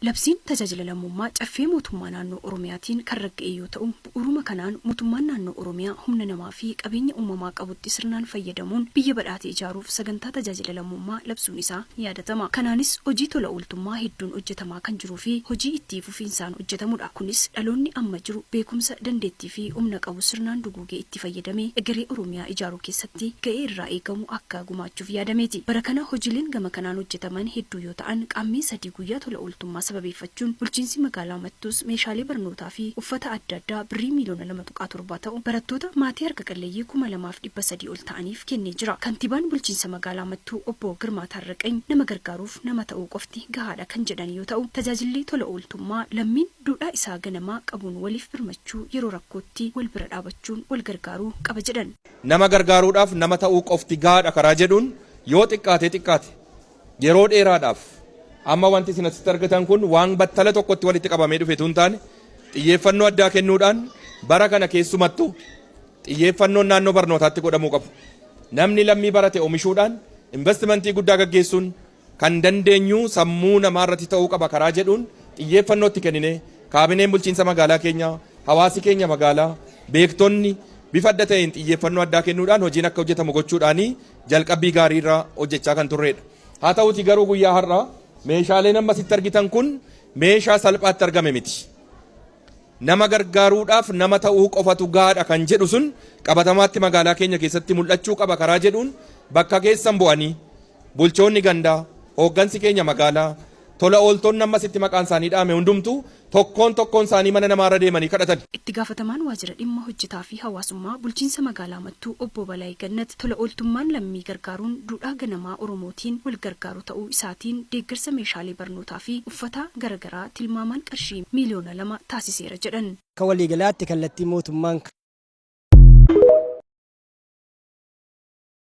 Labsiin tajaajila lammummaa caffee mootummaa naannoo Oromiyaatiin kan ragga'e yoo ta'u, bu'uuruma kanaan mootummaan naannoo Oromiyaa humna namaa fi qabeenya uumamaa qabutti sirnaan fayyadamuun biyya badhaate ijaaruuf sagantaa tajaajila lammummaa labsuun isaa yaadatama. Kanaanis hojii tola ooltummaa hedduun hojjetamaa kan jiruu fi hojii itti fufiinsaan hojjetamudha. Kunis dhaloonni amma jiru beekumsa, dandeettii fi humna qabu sirnaan duguugee itti fayyadamee egeree Oromiyaa ijaaruu keessatti ga'ee irraa eegamu akka gumaachuuf yaadameeti. Bara kana hojiileen gama kanaan hojjetaman hedduu yoo ta'an, qaammee sadii guyyaa tola ooltummaa sababeeffachuun bulchiinsi magaalaa Mattuus meeshaalee barnootaa fi uffata adda addaa birrii miliyoona 2.7 ta'u barattoota maatii harka qalleeyyii 2,300 ol ta'aniif kennee jira. Kantiibaan bulchiinsa magaalaa Mattuu obbo Girmaa Taarraqany nama gargaaruuf nama ta'uu qofti gahaadha kan jedhan yoo ta'u, tajaajilli tola ooltummaa lammiin duudhaa isaa ganamaa qabuun waliif birmachuu yeroo rakkootti wal bira dhaabachuun wal gargaaruu qaba jedhan. Nama gargaaruudhaaf nama ta'uu qofti gahaadha karaa jedhuun yoo xiqqaate yeroo dheeraadhaaf amma wanti isin asitti argitan kun waan battala tokkotti walitti qabamee dhufe tun taane xiyyeeffannoo addaa kennuudhaan bara kana keessumattu xiyyeeffannoon naannoo barnootaatti godhamuu qabu. Namni lammii barate oomishuudhaan investimentii guddaa gaggeessuun kan dandeenyu sammuu namaarratti ta'uu qaba karaa jedhuun xiyyeeffannootti kennine kaabineen bulchiinsa magaalaa keenya, hawaasi keenya magaalaa, beektonni bifa adda ta'een xiyyeeffannoo addaa kennuudhaan hojiin akka hojjetamu gochuudhaanii jalqabbii gaarii irraa hojjechaa kan turredha. Haa ta'uti garuu guyyaa har'aa meeshaaleen amma asitti argitan kun meeshaa salphaatti argame miti. Nama gargaaruudhaaf nama ta'uu qofatu gahaadha kan jedhu sun qabatamaatti magaalaa keenya keessatti mul'achuu qaba karaa jedhuun bakka keessan bu'anii bulchoonni gandaa, hooggansi keenya magaalaa, tola ooltonni amma asitti maqaan isaanii dhaame hundumtu tokkoon isaanii mana namaarra deemanii kadhatan. Itti gaafatamaan waajjira dhimma hojjetaa fi hawaasummaa bulchiinsa magaalaa Mattuu obbo Balaayi Gannat tola ooltummaan lammii gargaaruun duudhaa ganamaa Oromootiin wal gargaaru ta'uu isaatiin deeggarsa meeshaalee barnootaa fi uffata garaagaraa tilmaamaan qarshii miliyoona 2 taasiseera jedhan. Akka waliigalaatti kallattii mootummaan